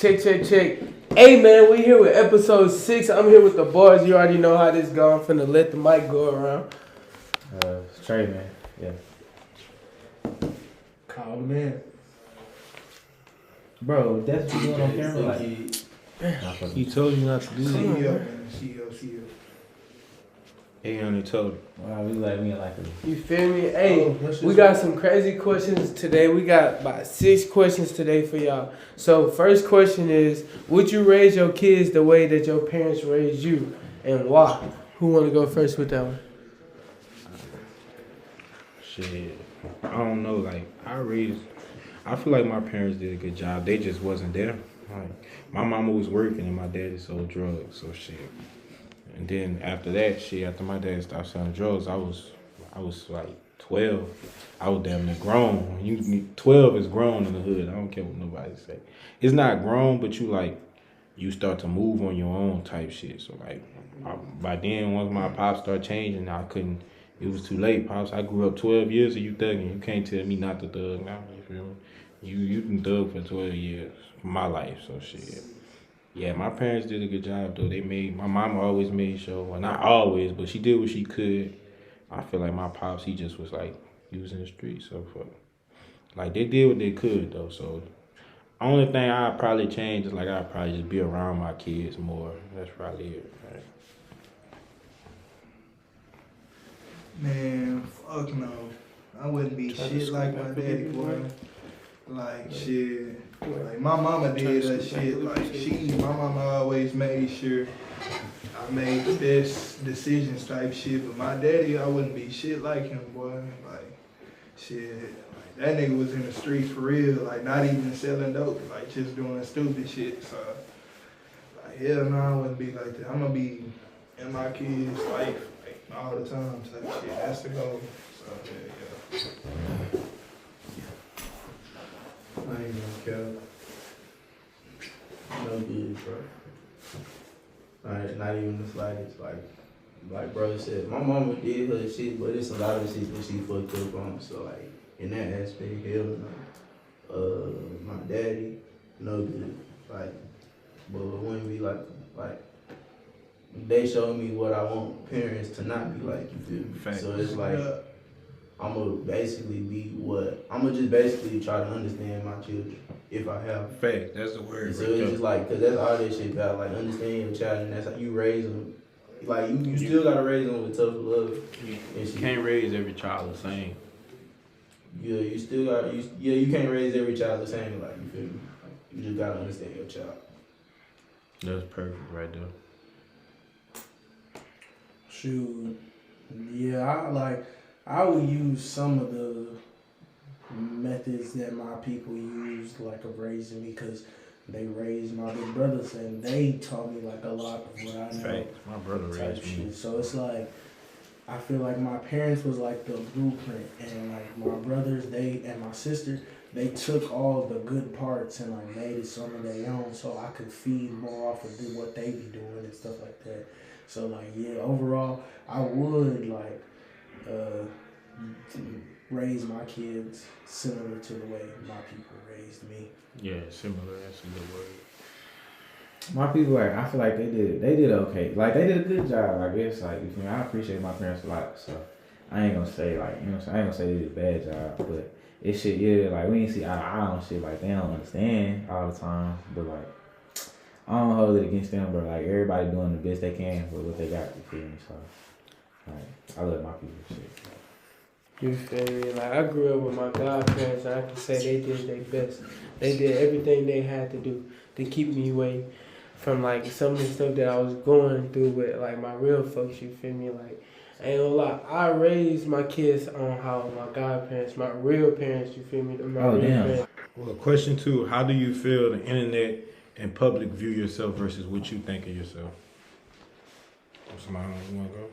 Check. Hey man, we here with episode 6. I'm here with the boys. You already know how this go. I'm finna let the mic go around. Straight man, yeah. Call the man. Bro, that's what you doing on camera, like. He told you not to do Come that. on, man. CEO. He only told him. Wow, we like me like a. You feel me? Hey, we got some crazy questions today. We got about 6 questions today for y'all. So first question is, would you raise your kids the way that your parents raised you, and why? Who want to go first with that one? Shit. I don't know. Like, I feel like my parents did a good job. They just wasn't there. Like, my mama was working and my daddy sold drugs. So shit. And then after that, after my dad stopped selling drugs, I was like 12. I was damn near grown. 12 is grown in the hood. I don't care what nobody say. It's not grown, but you start to move on your own type shit. So like, by then, once my pops started changing, it was too late. Pops, I grew up 12 years of you thugging. You can't tell me not to thug now. You feel me? You can thug for 12 years of my life. So shit. Yeah, my parents did a good job though. My mama always made sure, well not always, but she did what she could. I feel like my pops, he just was like using the streets. So like they did what they could though. So only thing I'd probably change is like I'd probably just be around my kids more. That's probably it. Right? Man, fuck no. I wouldn't be shit like my daddy, boy. Like shit. Like my mama did that shit. Like my mama always made sure I made the best decisions type shit. But my daddy, I wouldn't be shit like him, boy. Like shit. Like that nigga was in the streets for real. Like not even selling dope. Like just doing stupid shit. So like hell no, I wouldn't be like that. I'm gonna be in my kids' life like all the time type shit. That's the goal. So yeah. I ain't gonna cap. No good, bro. Not even the slightest. Like brother said, my mama did her shit, but it's a lot of shit that she fucked up on. So like in that aspect, hell no. My daddy, no good. Like, but it wouldn't be like they showed me what I want parents to not be like. You feel me? Fact. So it's like. I'm gonna just basically try to understand my children if I have. Fact, that's the word. So it's just like, cause that's all that shit about, like understanding your child, and that's how you raise them. Like you still gotta raise them with tough love. You can't raise every child the same. Yeah, you still got you can't raise every child the same. Like you feel me? Like, you just gotta understand your child. That's perfect right there. Shoot. Yeah, I would use some of the methods that my people used, like of raising me, because they raised my big brothers and they taught me like a lot of what I know. Fact. My brother raised me. Shit. So it's like, I feel like my parents was like the blueprint, and like my brothers, and my sister, they took all the good parts and like made it some of their own, so I could feed more off of what they be doing and stuff like that. So like, yeah, overall, I would like raise my kids similar to the way my people raised me. Yeah, similar. That's a good word. My people, like, I feel like they did okay. Like they did a good job, I guess. Like, you feel me? I appreciate my parents a lot, so I ain't gonna say like, you know what I'm saying? I ain't gonna say they did a bad job, but it shit, yeah, like we ain't see eye to eye on shit, like they don't understand all the time, but like I don't hold it against them, but like everybody doing the best they can with what they got, you feel me? So like I love my people shit. You feel me? Like I grew up with my godparents, and I can say they did their best. They did everything they had to do to keep me away from like some of the stuff that I was going through with like my real folks. You feel me? Like I ain't gonna lie, I raised my kids on how my godparents, my real parents. You feel me? Parents. Well, question 2: how do you feel the internet and public view yourself versus what you think of yourself? Somebody you wanna go?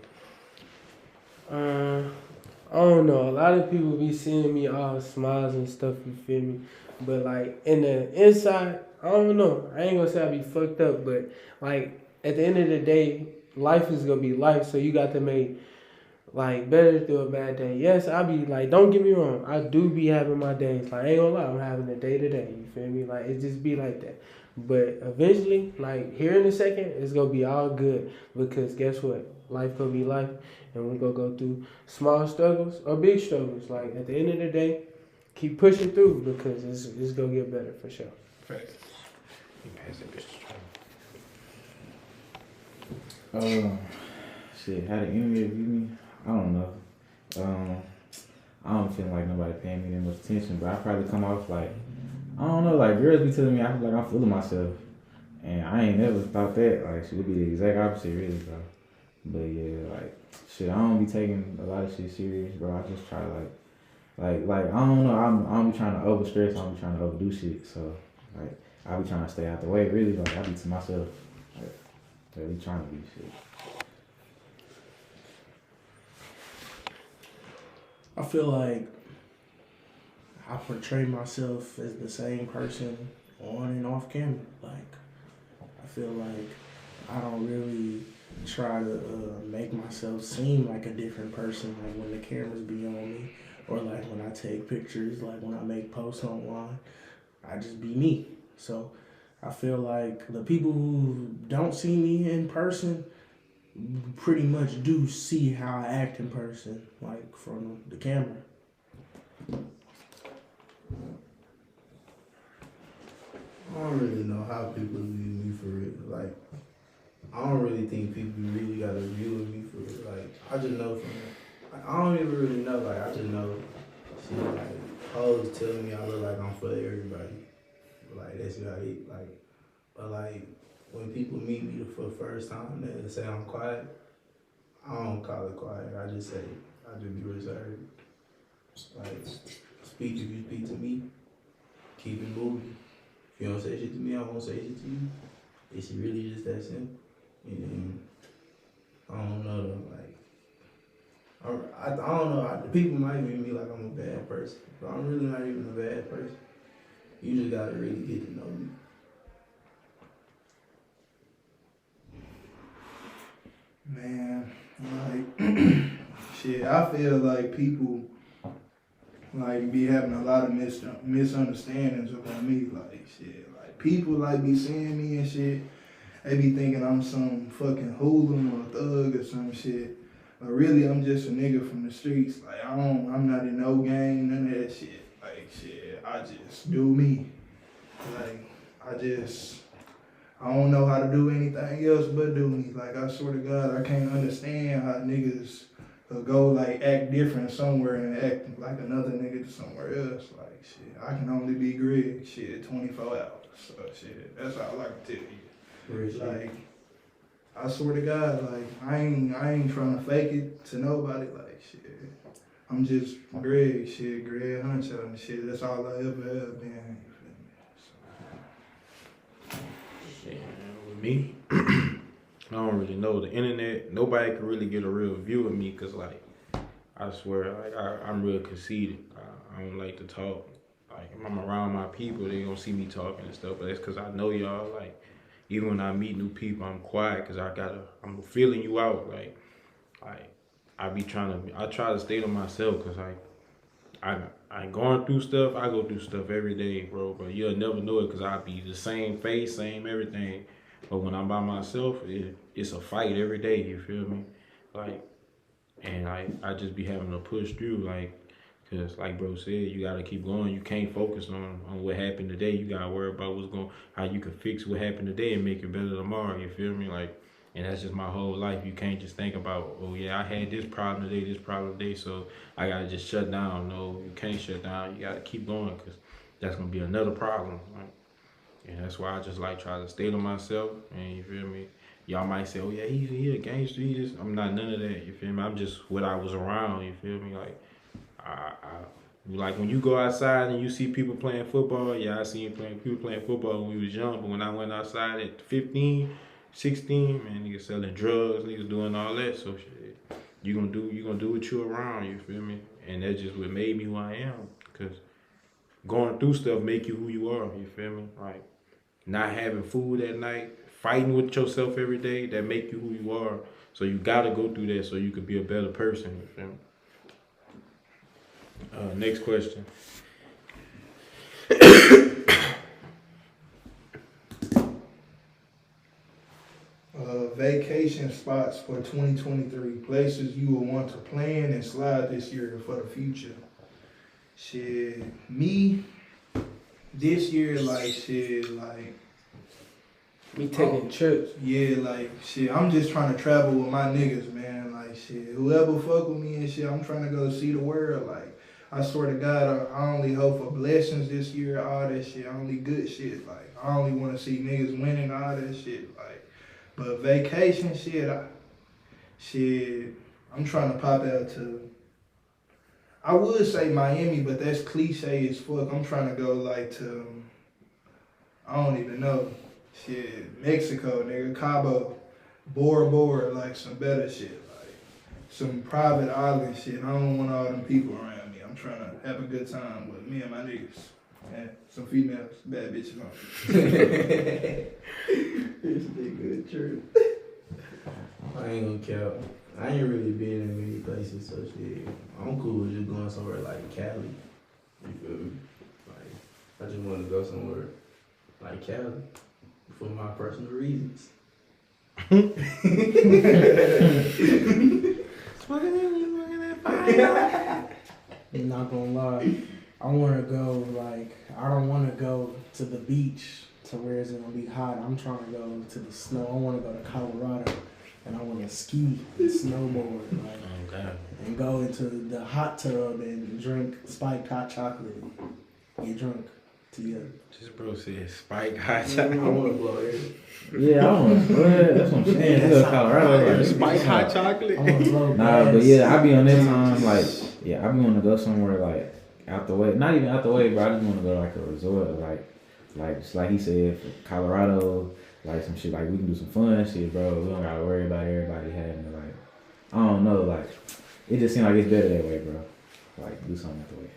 I don't know. A lot of people be seeing me all smiles and stuff, you feel me? But like in the inside, I don't know. I ain't gonna say I be fucked up, but like at the end of the day, life is gonna be life. So you got to make Like, better through a bad day. Yes, I be like, don't get me wrong, I do be having my days. Like, I ain't gonna lie, I'm having a day to day. You feel me? Like, it just be like that. But eventually, like, here in a second, it's gonna be all good. Because guess what? Life gonna be life, and we're gonna go through small struggles or big struggles. Like, at the end of the day, keep pushing through because it's gonna get better for sure. Facts. You guys are just Shit, how the enemy view me? I don't know. I don't feel like nobody paying me that much attention, but I probably come off like, I don't know, like girls be telling me I feel like I'm full of myself. And I ain't never thought that. Like, shit would be the exact opposite, really, bro. But yeah, like, shit, I don't be taking a lot of shit serious, bro. I just try to, like, I don't know. I don't be trying to overstress. I don't be trying to overdo shit. So, like, I be trying to stay out the way, really. Like, I be to myself. Like, really trying to be shit. I feel like I portray myself as the same person on and off camera. Like, I feel like I don't really try to make myself seem like a different person. Like when the cameras be on me, or like when I take pictures, like when I make posts online, I just be me. So I feel like the people who don't see me in person pretty much do see how I act in person, like from the camera. I don't really know how people view me for real. Like, I don't really think people really got a view of me for real. Like, I just know from, like, I don't even really know. Like, I just know, shit, like, hoes telling me I look like I'm for everybody. Like, that's how it, like, but like, when people meet me for the first time, they say I'm quiet. I don't call it quiet. I just say, I just be reserved. Like, speak if you speak to me, keep it moving. If you don't say shit to me, I won't say shit to you. It's really just that simple. And I don't know though, like, I don't know. People might view me like I'm a bad person, but I'm really not even a bad person. You just gotta really get to know me. Man, like, shit, I feel like people, like, be having a lot of misunderstandings about me. Like, shit, like, people, like, be seeing me and shit. They be thinking I'm some fucking hooligan or thug or some shit. But really, I'm just a nigga from the streets. Like, I'm not in no gang, none of that shit. Like, shit, I just do me. Like, I don't know how to do anything else but do me. Like, I swear to God, I can't understand how niggas go, like, act different somewhere and act like another nigga somewhere else. Like, shit, I can only be Greg, shit, 24 hours. So, shit, that's all I can tell you. Like, I swear to God, like, I ain't trying to fake it to nobody. Like, shit, I'm just Greg, shit, Greg Huncho and shit. That's all I ever have been. shit, with me, I don't really know. The internet, nobody can really get a real view of me because, like, I swear, like, I'm real conceited. I don't like to talk. Like, if I'm around my people, they gonna see me talking and stuff, but that's because I know y'all. Like, even when I meet new people, I'm quiet because I'm feeling you out. Like, I try to stay to myself because, like, I going through stuff. I go through stuff every day, bro. But you'll never know it because I be the same face, same everything. But when I'm by myself, it's a fight every day. You feel me? Like, and I just be having to push through, like, cause like bro said, you gotta keep going. You can't focus on what happened today. You gotta worry about how you can fix what happened today and make it better tomorrow. You feel me? Like, and that's just my whole life. You can't just think about, oh yeah, I had this problem today, so I gotta just shut down. No, you can't shut down. You gotta keep going, cause that's gonna be another problem. Right? And that's why I just like try to stay to myself. And you feel me? Y'all might say, oh yeah, he a gangster. I'm not none of that. You feel me? I'm just what I was around. You feel me? Like, like when you go outside and you see people playing football, yeah, I seen people playing football when we was young, but when I went outside at 15, 16, man, niggas selling drugs, niggas doing all that, so shit, you gonna do what you around, you feel me? And that's just what made me who I am, cause going through stuff make you who you are, you feel me? Like, not having food at night, fighting with yourself every day that make you who you are. So you gotta go through that so you could be a better person. You feel me? Next question. Vacation spots for 2023. Places you will want to plan and slide this year for the future. Shit, me, this year, like, shit, like, Me taking trips. yeah, like, shit, I'm just trying to travel with my niggas, man. Like, shit, whoever fuck with me and shit, I'm trying to go see the world. Like, I swear to God, I only hope for blessings this year, all that shit, only good shit. Like, I only want to see niggas winning, all that shit. Like, but vacation shit, I'm trying to pop out to, I would say Miami, but that's cliche as fuck. I'm trying to go like to, I don't even know. Shit, Mexico, nigga, Cabo, Bora Bora, like some better shit, like some private island shit. I don't want all them people around me. I'm trying to have a good time with me and my niggas. And some females, bad bitches on. This nigga true. I ain't gonna count. I ain't really been in many places, so shit. I'm cool with just going somewhere like Cali. You feel me? Like, I just want to go somewhere like Cali for my personal reasons. I'm not gonna lie. I wanna go like I don't wanna go to the beach to where it's gonna be hot. I'm trying to go to the snow. I wanna go to Colorado and I wanna ski and snowboard, like, and go into the hot tub and drink spiked hot chocolate. Get drunk together. This bro said spike hot I chocolate. want to blow air. Yeah, I want to. That's what I'm saying. This is Colorado. Like, Spike hot chocolate. I wanna blow nah, gas. but yeah, I be on that time. Like, yeah, I be want to go somewhere like out the way. Not even out the way, but I just want to go to like a resort, like just like he said, for Colorado, like some shit. Like we can do some fun shit, bro. We don't gotta worry about everybody having to, like, I don't know, like it just seems like it's better that way, bro. Like do something out the way.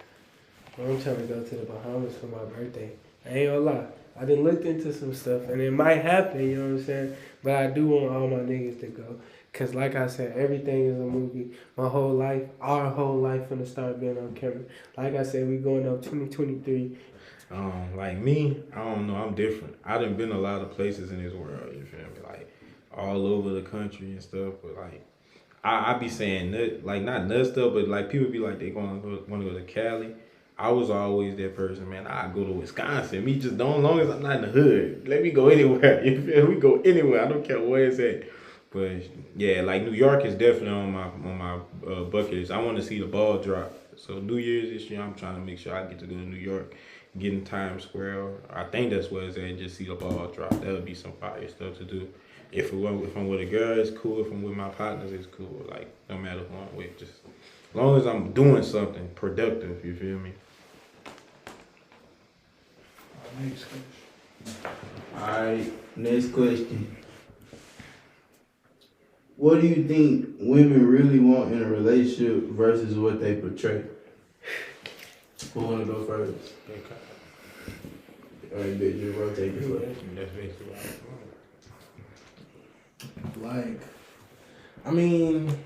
I'm trying to go to the Bahamas for my birthday. I ain't gonna lie. I done looked into some stuff and it might happen, you know what I'm saying? But I do want all my niggas to go. Cause like I said, everything is a movie. My whole life, our whole life finna start being on camera. Like I said, we going up 2023. Like me, I don't know, I'm different. I done been a lot of places in this world, you feel me? Like all over the country and stuff, but like I be saying nut, like not nut stuff, but like people be like they want to go to Cali. I was always that person, man. I go to Wisconsin. Me just don't, as long as I'm not in the hood, let me go anywhere. You feel me? We go anywhere. I don't care where it's at. But yeah, like New York is definitely on my bucket list. I want to see the ball drop. So New Year's this year, I'm trying to make sure I get to go to New York, get in Times Square. I think that's where it's at. Just see the ball drop. That would be some fire stuff to do. If I'm with a girl, it's cool. If I'm with my partners, it's cool. Like no matter who I'm with, just as long as I'm doing something productive. You feel me? Next question. Alright, next question. What do you think women really want in a relationship versus what they portray? Who wanna go first? Alright, bitch, you rotate this way. That's basically what Like, I mean,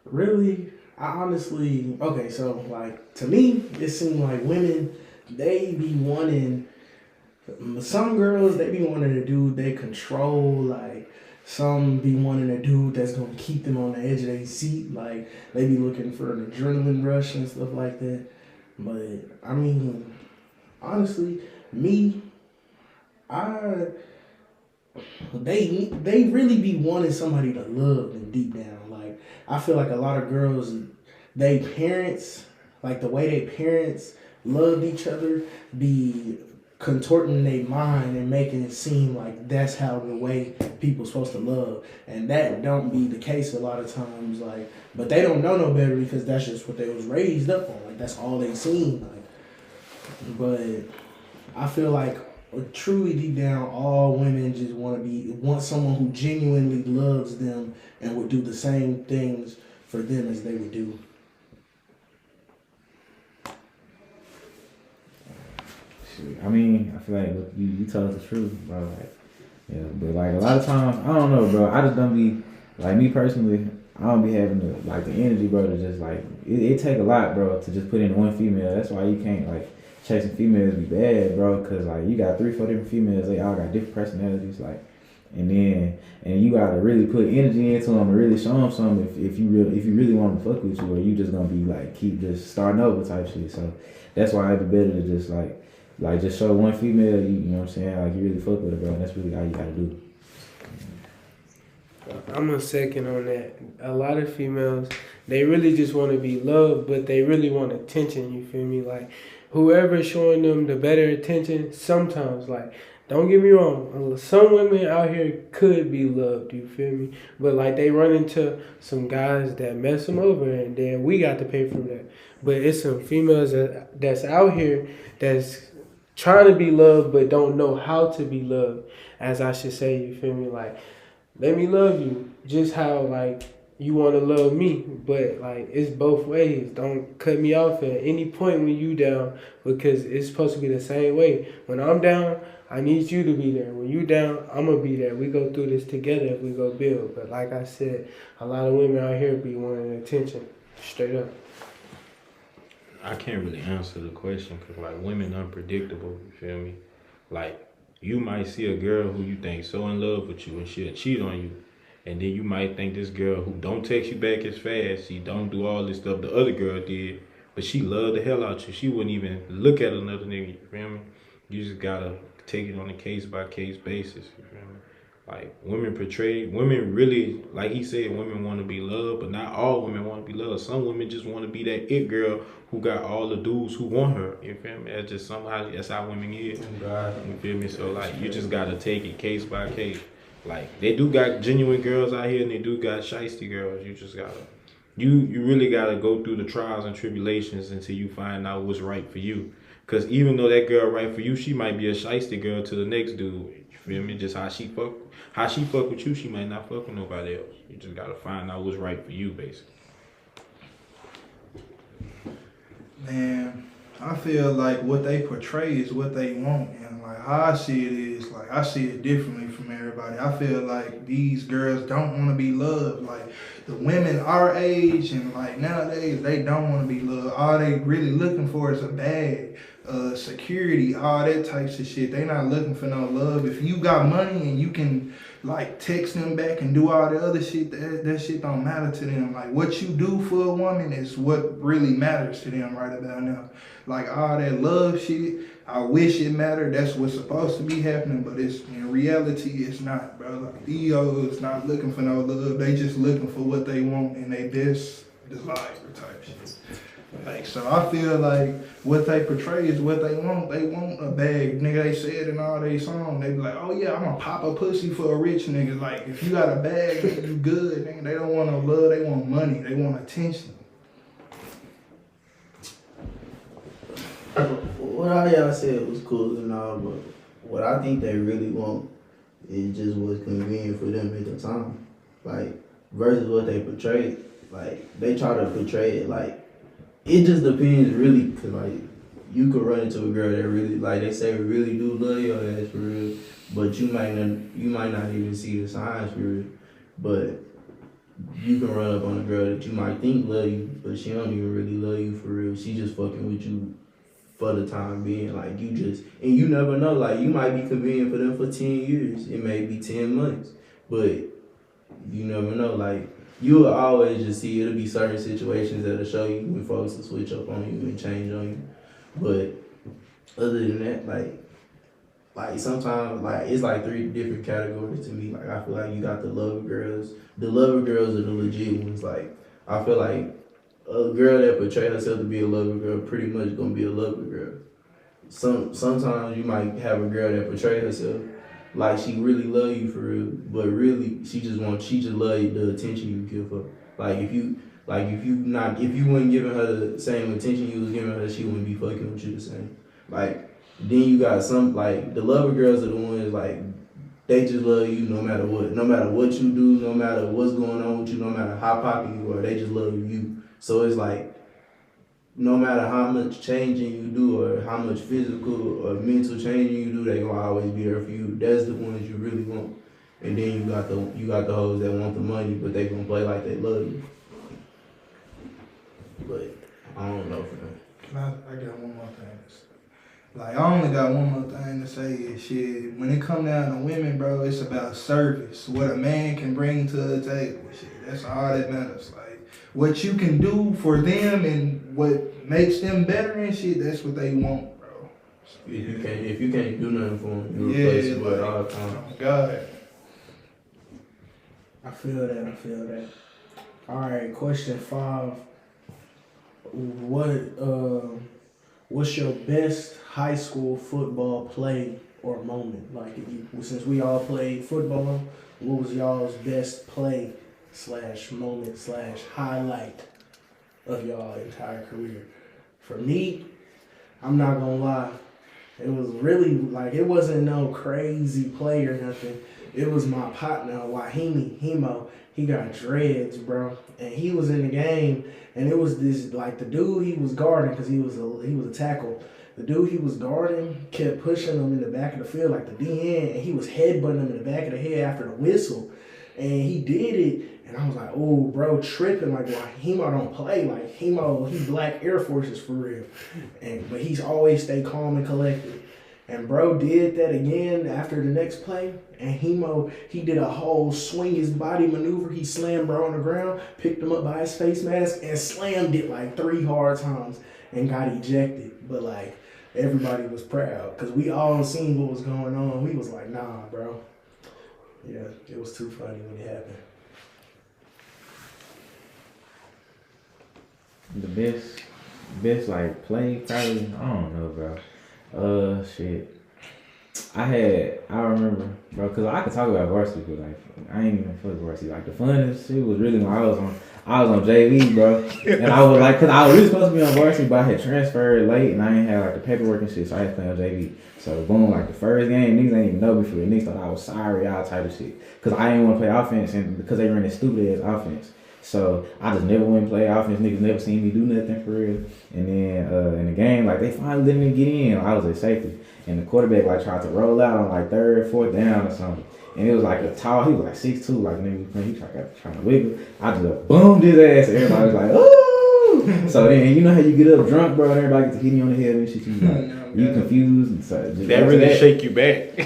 really, I honestly, okay, so like to me, it seemed like women, they be wanting, some girls, they be wanting a dude they control, like some be wanting a dude that's gonna keep them on the edge of their seat, like they be looking for an adrenaline rush and stuff like that. But I mean, honestly, me, they really be wanting somebody to love them deep down. Like I feel like a lot of girls, they parents, like the way they parents loved each other, be contorting their mind and making it seem like that's how the way people supposed to love, and that don't be the case a lot of times. Like, but they don't know no better because that's just what they was raised up on. Like that's all they seen. Like, but I feel like truly deep down, all women just want someone who genuinely loves them and would do the same things for them as they would do. Shoot, I mean, I feel like look, you tell us the truth, bro. Like, Yeah, but like a lot of times, I don't know, bro. I just don't be like me personally. I don't be having the energy, bro. To just like it take a lot, bro, to just put in one female. That's why you can't like chasing females be bad, bro. Cause like you got 3, 4 different females. They all got different personalities, like, and you gotta really put energy into them and really show them something. If you really want to fuck with you, or you just gonna be like keep just starting over type shit. So that's why it'd be better to just like just show one female. You know what I'm saying? Like you really fuck with her, bro. And that's really all you gotta do. I'm a second on that. A lot of females, they really just want to be loved, but they really want attention. You feel me? Like whoever's showing them the better attention. Sometimes, like, don't get me wrong, some women out here could be loved. You feel me? But like they run into some guys that mess them over, and then we got to pay for that. But it's some females that's out here that's trying to be loved, but don't know how to be loved, as I should say. You feel me? Like, let me love you just how like you want to love me, but like it's both ways. Don't cut me off at any point when you down, because it's supposed to be the same way. When I'm down, I need you to be there. When you down, I'm gonna be there. We go through this together if we go build. But like I said, a lot of women out here be wanting attention, straight up. I can't really answer the question because like women unpredictable. You feel me? Like you might see a girl who you think so in love with you and she'll cheat on you, and then you might think this girl who don't text you back as fast, she don't do all this stuff the other girl did, but she loved the hell out you. She wouldn't even look at another nigga. You feel me? You just gotta take it on a case by case basis. You feel me? Like women really, like he said, women want to be loved, but not all women want to be loved. Some women just want to be that it girl who got all the dudes who want her. You feel me? That's just somehow that's how women is. You feel me? So like you just gotta take it case by case. Like they do got genuine girls out here and they do got shiesty girls. You just gotta you really gotta go through the trials and tribulations until you find out what's right for you. Cause even though that girl right for you, she might be a shiesty girl to the next dude. You feel me? Just how she fuck with you, she might not fuck with nobody else. You just gotta find out what's right for you, basically. Man, I feel like what they portray is what they want, and like how I see it is like I see it differently from everybody. I feel like these girls don't want to be loved. Like the women our age and like nowadays, they don't want to be loved. All they really looking for is a bag, security, all that types of shit. They not looking for no love. If you got money and you can like text them back and do all the other shit, that shit don't matter to them. Like what you do for a woman is what really matters to them right about now. Like all that love shit, I wish it mattered. That's what's supposed to be happening, but it's in reality it's not, bro. Like these hoes not looking for no love. They just looking for what they want and they best desire type shit. Like, so I feel like what they portray is what they want. They want a bag. Nigga, they said in all they songs, they be like, oh yeah, I'm gonna pop a pussy for a rich nigga. Like, if you got a bag, nigga, you good, nigga. They don't want no love, they want money, they want attention. What all y'all said was cool and all, but what I think they really want is just what's convenient for them at the time. Like, versus what they portray. Like, they try to portray it like, it just depends really, cause like you could run into a girl that really, like they say, really do love your ass for real, but you might not even see the signs for real. But you can run up on a girl that you might think love you, but she don't even really love you for real. She just fucking with you for the time being. Like you just, and you never know. Like you might be convenient for them for 10 years. It may be 10 months, but you never know. Like. You will always just see, it'll be certain situations that'll show you when folks will switch up on you and change on you. But other than that, like sometimes, like it's like 3 different categories to me. Like I feel like you got the lover girls. The lover girls are the legit ones. Like I feel like a girl that portrays herself to be a lover girl pretty much gonna be a lover girl. Sometimes you might have a girl that portrays herself like she really love you for real, but really she just love the attention you give her. Like if you weren't giving her the same attention you was giving her, she wouldn't be fucking with you the same. Like then you got some like the lover girls are the ones like they just love you no matter what you do, no matter what's going on with you, no matter how popular you are, they just love you. So it's like no matter how much changing you do or how much physical or mental changing you do, they gonna always be there for you. That's the ones you really want. And then you got the hoes that want the money, but they gonna play like they love you. But I don't know, man. I got one more thing to say. Like, I only got one more thing to say is shit. When it come down to women, bro, it's about service. What a man can bring to the table, shit. That's all that matters. Like, what you can do for them and what makes them better and shit, that's what they want, bro. So, If you can't do nothing for them, you replace it with all the time. Oh God. I feel that. All right, question 5. What's your best high school football play or moment? Like, since we all played football, what was y'all's best play / moment / highlight of y'all entire career? For me, I'm not gonna lie, it was really like, it wasn't no crazy play or nothing. It was my partner, Hemo. He got dreads, bro, and he was in the game. And it was this, like, the dude he was guarding, because he was a tackle. The dude he was guarding kept pushing him in the back of the field, like the DN, and he was headbutting him in the back of the head after the whistle. And he did it, and I was like, oh, bro, tripping. Like, well, Hemo don't play. Like, Hemo, he Black Air Forces for real. But he's always stay calm and collected. And bro did that again after the next play. And Hemo, he did a whole swing his body maneuver. He slammed bro on the ground, picked him up by his face mask, and slammed it like 3 hard times and got ejected. But like, everybody was proud because we all seen what was going on. We was like, nah, bro. Yeah, it was too funny when it happened. The best like play probably, I don't know, bro. Shit. I remember, bro, cause I could talk about varsity, but like, I ain't even fuck varsity. Like, the funnest shit was really when I was on JV, bro. And I was like, cause I was really supposed to be on varsity, but I had transferred late and I ain't had like the paperwork and shit, so I had to play on JV. So boom, like the first game, niggas ain't even know me for it. Niggas thought I was sorry, all type of shit. Cause I didn't want to play offense and because they ran this stupid ass offense. So I just never went and play offense. Niggas never seen me do nothing for real. And then in the game, like, they finally let me get in. I was at safety. And the quarterback like tried to roll out on like 3rd, 4th down or something. And it was like a tall, he was like 6'2", like nigga, he trying to wiggle. I just boomed his ass and everybody was like, ooh! So then, you know how you get up drunk, bro, and everybody gets to hit you on the head and shit, you like, you confused. And so that really shake you back.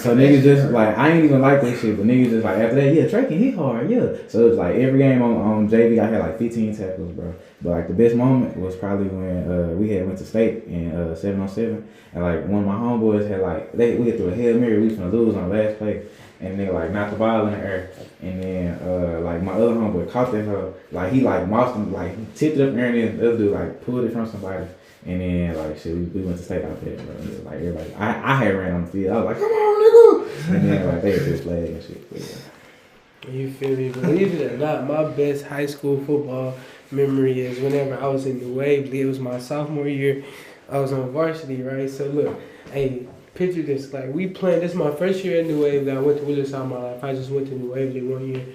So niggas just like, I ain't even like that shit, but niggas just like, after that, yeah, Trey can hit hard, yeah. So it was like, every game on JV, I had like 15 tackles, bro. But like, the best moment was probably when we had went to state in 7-on-7, and like, one of my homeboys had like, we had threw a Hail Mary, we was gonna lose on the last play, and they like knocked the ball in the air, and then like my other homeboy caught that hoe, like he like moused him, like he tipped it up there, and then the other dude like pulled it from somebody, and then like shit, we went to state out there, bro. And like everybody, I had ran on the field, I was like, come on, nigga, and then like they just flag and shit. But, yeah. You feel me? Believe it or not, my best high school football memory is whenever I was in New Wave. It was my sophomore year. I was on varsity, right? So look, hey, picture this. Like, we playing, this is my first year at New Wave that I went to Willis all my life. I just went to New Wave 1 year.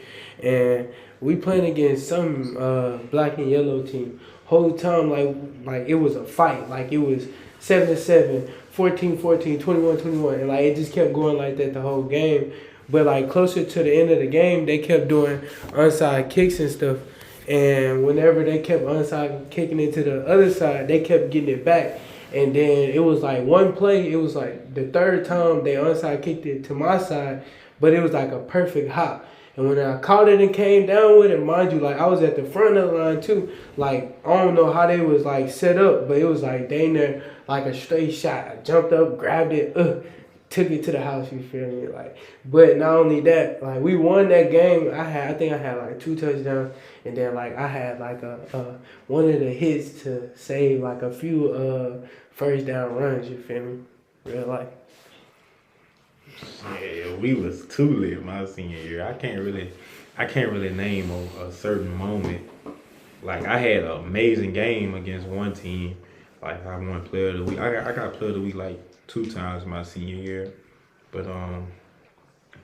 And we playing against some black and yellow team. Whole time, like it was a fight. Like, it was 7-7, 14-14, 21-21. And like, it just kept going like that the whole game. But like, closer to the end of the game, they kept doing onside kicks and stuff. And whenever they kept onside kicking it to the other side, they kept getting it back. And then it was like one play, it was like the 3rd time they onside kicked it to my side, but it was like a perfect hop. And when I caught it and came down with it, mind you, like, I was at the front of the line too. Like, I don't know how they was like set up, but it was like they in there like a straight shot. I jumped up, grabbed it, took it to the house, you feel me? Like, but not only that, like, we won that game. I think I had like 2 touchdowns, and then like I had like a one of the hits to save like a few first down runs, you feel me? Real life. Yeah, we was too lit my senior year. I can't really name a certain moment. Like, I had an amazing game against one team. Like, I won player of the week. I got player of the week like 2 times my senior year. But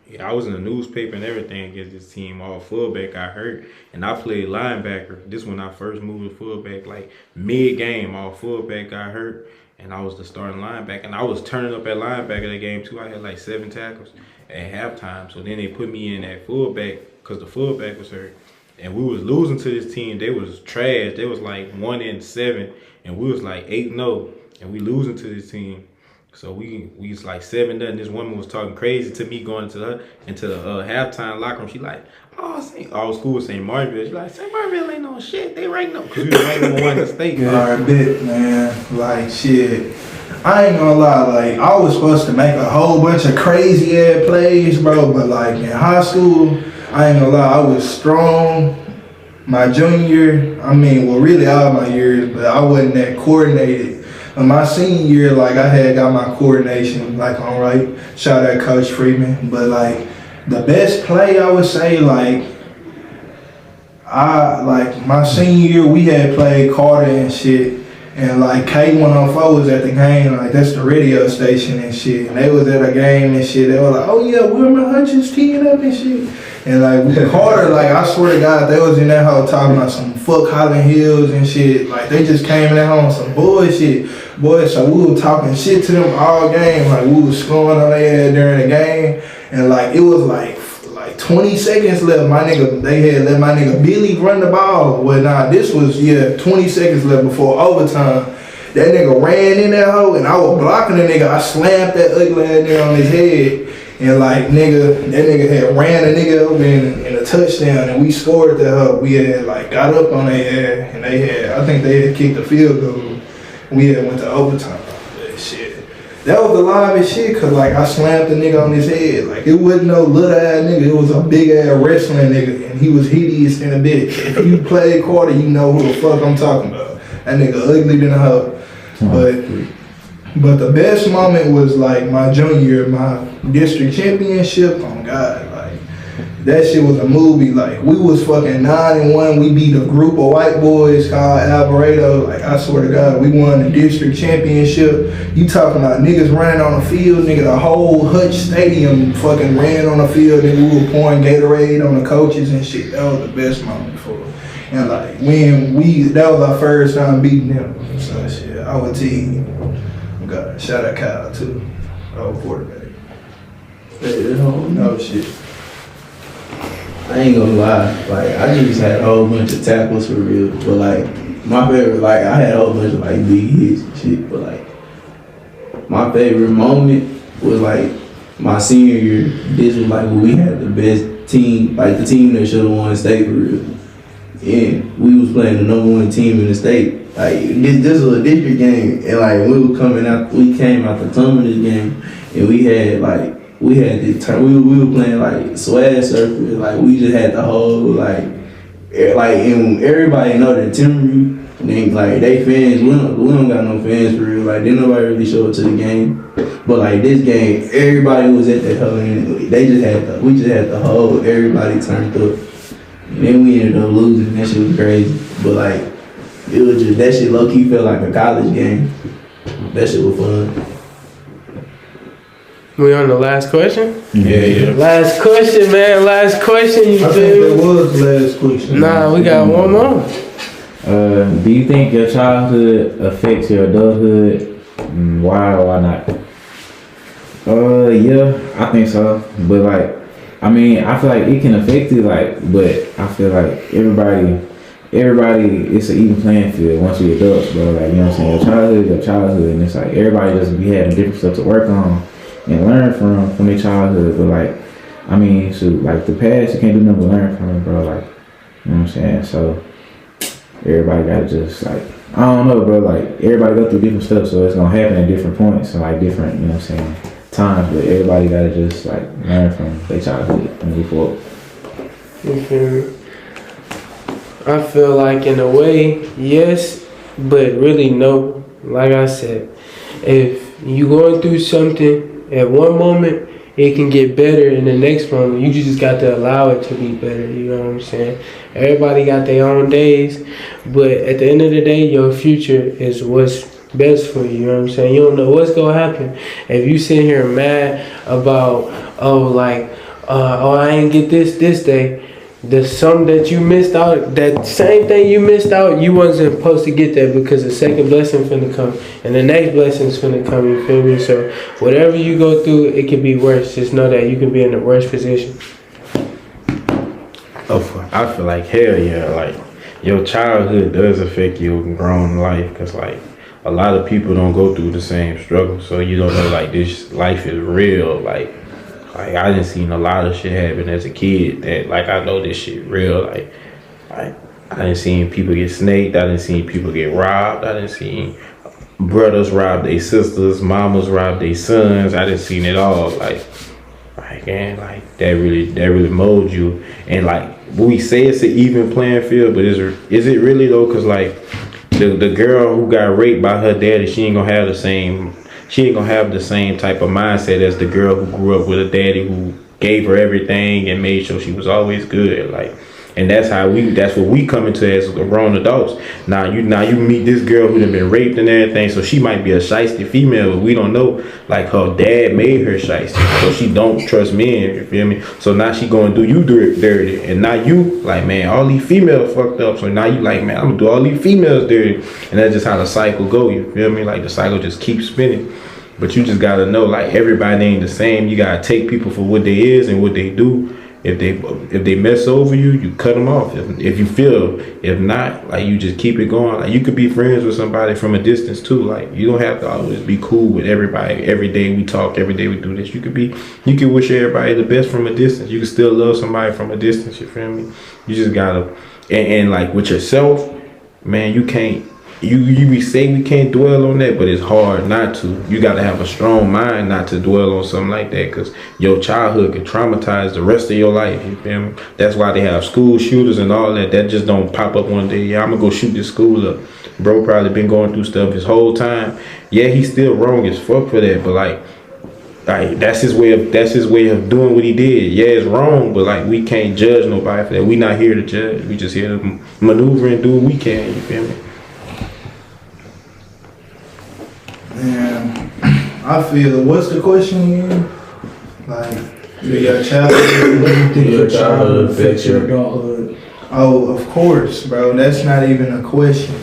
Yeah, I was in the newspaper and everything against this team. All fullback got hurt, and I played linebacker. This when I first moved to fullback, like mid game, all fullback got hurt, and I was the starting linebacker. And I was turning up at linebacker that game too. I had like 7 tackles at halftime. So then they put me in at fullback because the fullback was hurt, and we was losing to this team. They was trash. They was like 1-7, and we was like 8-0, and we losing to this team. So we was like 7-0. This woman was talking crazy to me going into the halftime locker room. She like, our school was St. Marville. She like, St. Marville ain't no shit. They ranked no, because we was ranked number 1 in the state. Alright, bet, man. Like, shit. I ain't gonna lie, like, I was supposed to make a whole bunch of crazy ass plays, bro, but like in high school, I ain't gonna lie, I was strong. My junior year, well, really all my years, but I wasn't that coordinated. In my senior year, like, I had got my coordination, like, all right. Shout out Coach Freeman. But, like, the best play, I would say, like, my senior year, we had played Carter and shit. And, like, K104 was at the game. Like, that's the radio station and shit. And they was at a game and shit. They were like, oh, yeah, Wilmer Hutchins teeing up and shit. And, like, with Carter, like, I swear to God, they was in that hole talking about some fuck Holland Hills and shit. Like, they just came in that hole on some bullshit. Boy, so we were talking shit to them all game. Like, we was scoring on their head during the game. And, like, it was, like 20 seconds left. They had let my nigga Billy run the ball. Well, nah, this was, 20 seconds left before overtime. That nigga ran in that hole, and I was blocking the nigga. I slammed that ugly ass nigga on his head. And like, that nigga had ran a nigga over in a touchdown, and we scored that hoe. We had like got up on their ass, and I think they had kicked a field goal. We had went to overtime. That shit. That was the livest shit, cause like I slammed the nigga on his head. Like, it wasn't no little ass nigga, it was a big ass wrestling nigga, and he was hideous in a bit. If you played Carter, you know who the fuck I'm talking about. That nigga ugly than a hoe. But the best moment was like my junior year, my district championship. Oh God, like that shit was a movie. Like, we was fucking 9-1. We beat a group of white boys called Alvarado. Like, I swear to God, we won the district championship. You talking about niggas running on the field, nigga? The whole Hutch Stadium fucking ran on the field, and we were pouring Gatorade on the coaches and shit. That was the best moment for us. And like that was our first time beating them. So shit, I would tell you. God, shout out Kyle too. Oh, quarterback. No shit. I ain't gonna lie, like, I just had a whole bunch of tackles for real, but like, my favorite, like, I had a whole bunch of like big hits and shit, but like, my favorite moment was like my senior year. This was like when we had the best team, like the team that should have won state for real. And we was playing the #1 team in the state. Like, this was a district game, and like we came out the tunnel this game, and we were playing like swag surfer. Like, we just had the whole and everybody know that Timberview, they fans. We don't got no fans for real. Like, didn't nobody really show up to the game. But like this game, everybody was at the hell, and we just had the whole everybody turned up. And then we ended up losing. That shit was crazy. But like, it was just, that shit low key felt like a college game. That shit was fun. We on the last question? Yeah. Last question, man. Last question. You I think that was the last question. Nah, we got one more. Do you think your childhood affects your adulthood? Why or why not? Yeah, I think so. But like, I feel like it can affect it, but I feel like everybody, it's an even playing field once we adults, bro. Like, you know what I'm saying? Your childhood, and it's like everybody just be having different stuff to work on and learn from their childhood. But like, shoot, like the past, you can't do nothing but learn from it, bro. Like, you know what I'm saying? So everybody gotta just like, I don't know, bro. Like, everybody go through different stuff, so it's gonna happen at different points and like different, you know what I'm saying, times. But everybody gotta just like learn from their childhood and move forward. You feel me? I feel like in a way, yes, but really no. Like I said, if you going through something at one moment, it can get better in the next moment. You just got to allow it to be better. You know what I'm saying? Everybody got their own days, but at the end of the day, your future is what's best for you. You know what I'm saying? You don't know what's gonna happen. If you sit here mad about oh, I ain't get this day. The sum that you missed out, that same thing you missed out, you wasn't supposed to get that because the second blessing finna come and the next blessing's finna come. You feel me? So whatever you go through, it can be worse. Just know that you can be in the worst position. Oh, I feel like hell yeah, like your childhood does affect your grown life, cause like a lot of people don't go through the same struggle, so you don't know like this life is real. Like I done seen a lot of shit happen as a kid that like I know this shit real. Like I done seen people get snaked. I done seen people get robbed. I done seen brothers rob their sisters, mamas rob their sons. I done seen it all. Like and like that really molds you. And like we say it's an even playing field, but is it really though? Cause like the girl who got raped by her daddy, she ain't gonna have the same type of mindset as the girl who grew up with a daddy who gave her everything and made sure she was always good. Like, and that's what we come into as grown adults. Now you meet this girl who done been raped and everything, so she might be a shiesty female, but we don't know. Like her dad made her shiesty, so she don't trust men. You feel me? So now she gonna do you dirty, and now you like, man, all these females fucked up. So now you like, man, I'm gonna do all these females dirty, and that's just how the cycle go. You feel me? Like the cycle just keeps spinning. But you just gotta know, like everybody ain't the same. You gotta take people for what they is and what they do. If they mess over you, you cut them off. If you feel, if not, like you just keep it going. Like you could be friends with somebody from a distance too. Like you don't have to always be cool with everybody. Every day we talk, every day we do this. You could wish everybody the best from a distance. You can still love somebody from a distance. You feel me? You just gotta, and like with yourself, man, you can't. We say we can't dwell on that, but it's hard not to. You got to have a strong mind not to dwell on something like that, because your childhood can traumatize the rest of your life. You feel me? That's why they have school shooters and all that. That just don't pop up one day. Yeah, I'm gonna go shoot this school up. Bro probably been going through stuff his whole time. Yeah, he's still wrong as fuck for that, but like that's his way of doing what he did. Yeah, it's wrong, but like we can't judge nobody for that. We not here to judge. We just here to maneuver and do what we can. You feel me? Man, I feel. What's the question again? Like, your childhood. What do you think your childhood affects your adulthood? Oh, of course, bro. That's not even a question.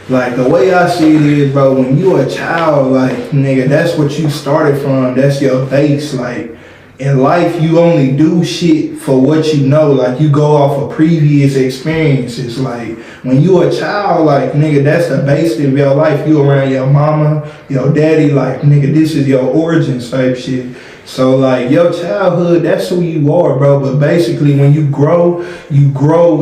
Like the way I see it is, bro. When you a child, like nigga, that's what you started from. That's your base. Like in life, you only do shit for what you know. Like you go off of previous experiences. Like when you a child, like nigga, that's the base of your life. You around your mama, your daddy. Like nigga, this is your origins type shit. So like your childhood, that's who you are, bro. But basically when you grow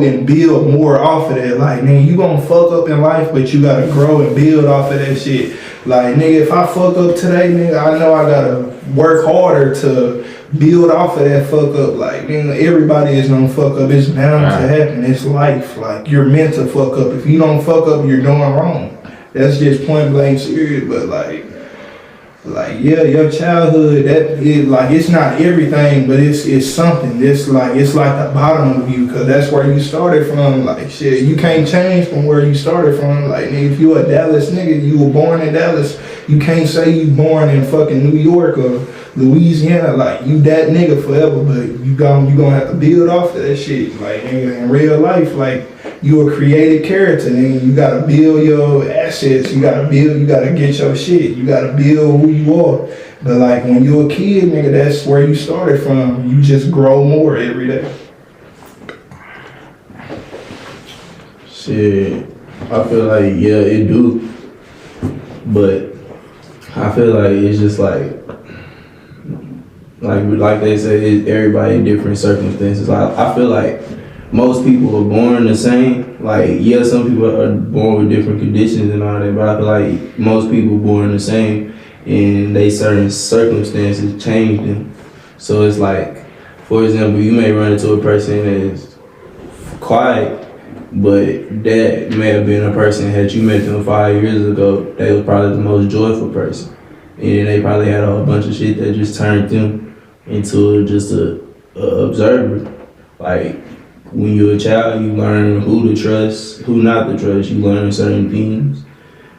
and build more off of that. Like nigga, you gonna fuck up in life, but you gotta grow and build off of that shit. Like nigga, if I fuck up today, nigga, I know I gotta work harder to build off of that fuck up. Like nigga, everybody is gonna fuck up. It's bound to happen. It's life. Like you're meant to fuck up. If you don't fuck up, you're doing wrong. That's just point blank serious. But like yeah, your childhood, that is like, it's not everything, but it's something. It's like the bottom of you, cause that's where you started from. Like shit, you can't change from where you started from. Like nigga, if you a Dallas nigga, you were born in Dallas, you can't say you born in fucking New York or Louisiana. Like you that nigga forever, but you gonna have to build off of that shit. Like nigga, in real life, like you a created character, nigga. You gotta build your assets. You gotta get your shit. You gotta build who you are. But like when you a kid, nigga, that's where you started from. You just grow more every day. Shit, I feel like yeah, it do, but I feel like it's just like they say, everybody different circumstances. I feel like most people are born the same. Like, yeah, some people are born with different conditions and all that, but I feel like most people are born the same, and they certain circumstances change them. So it's like, for example, you may run into a person that is quiet, but that may have been a person, had you met them 5 years ago, they was probably the most joyful person. And they probably had a whole bunch of shit that just turned them into just a observer. Like, when you're a child, you learn who to trust, who not to trust. You learn certain things.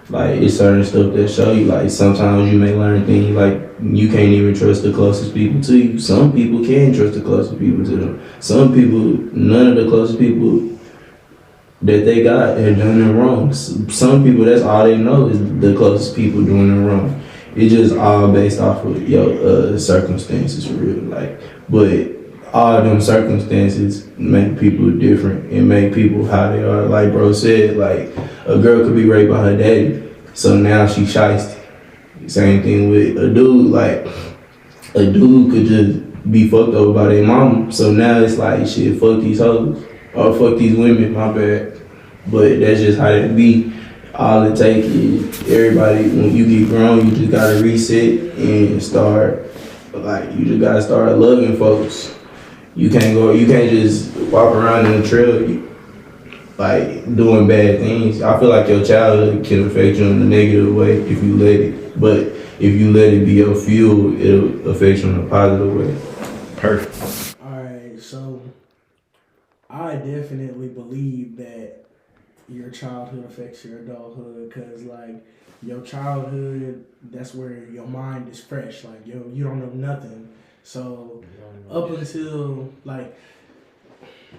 Like, it's certain stuff that show you. Like, sometimes you may learn things like you can't even trust the closest people to you. Some people can trust the closest people to them. Some people, none of the closest people that they got have done them wrong. Some people, that's all they know is the closest people doing them wrong. It's just all based off of your circumstances for real. Like, but all them circumstances make people different and make people how they are. Like bro said, like a girl could be raped by her daddy, so now she shysty. Same thing with a dude. Like a dude could just be fucked over by their mom, so now it's like shit. Fuck these hoes or fuck these women. My bad, but that's just how it be. All it takes is everybody. When you get grown, you just gotta reset and start. Like you just gotta start loving folks. You can't just walk around in the trail like doing bad things. I feel like your childhood can affect you in a negative way if you let it. But if you let it be your fuel, it'll affect you in a positive way. Perfect. Alright, so I definitely believe that your childhood affects your adulthood, because like your childhood, that's where your mind is fresh. Like you don't know nothing. So up until like,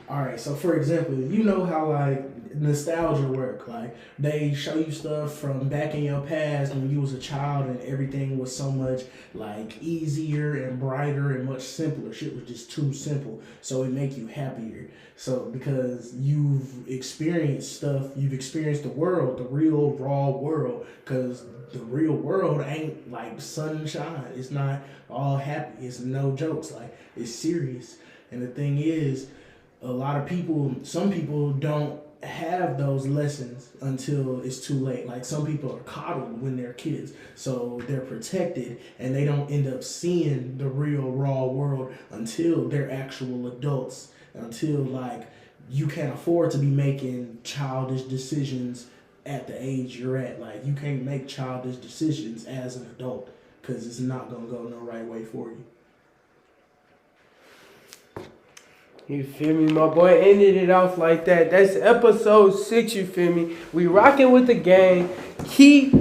all right, so for example, you know how like nostalgia work, like they show you stuff from back in your past when you was a child and everything was so much like easier and brighter and much simpler. Shit was just too simple, so it make you happier. So because you've experienced stuff, you've experienced the world, the real raw world, because the real world ain't like sunshine. It's not all happy. It's no jokes. Like it's serious. And the thing is, a lot of people, some people don't have those lessons until it's too late. Like some people are coddled when they're kids, so they're protected and they don't end up seeing the real raw world until they're actual adults, until like you can't afford to be making childish decisions at the age you're at. Like you can't make childish decisions as an adult because it's not gonna go no right way for you. You feel me? My boy ended it off like that. That's episode 6, you feel me? We rocking with the gang. Keep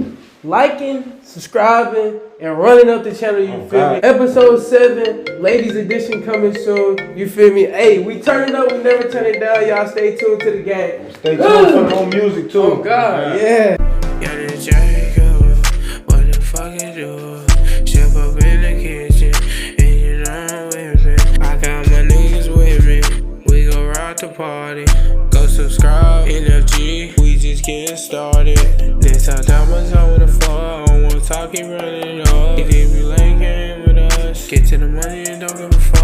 liking, subscribing, and running up the channel, you feel me? Episode 7, ladies edition coming soon, you feel me? Hey, we turn it up, we never turn it down. Y'all stay tuned to the game. Stay tuned for more music too. Oh God, yeah. What the fuck you do? Chef up in the kitchen, and you know with me. I got my niggas with me. We go rock the party. Go subscribe, N.F.G. We just getting started. This how diamonds over the floor. I don't wanna talk, keep running it up. If you be linking with us, get to the money and don't give a fuck.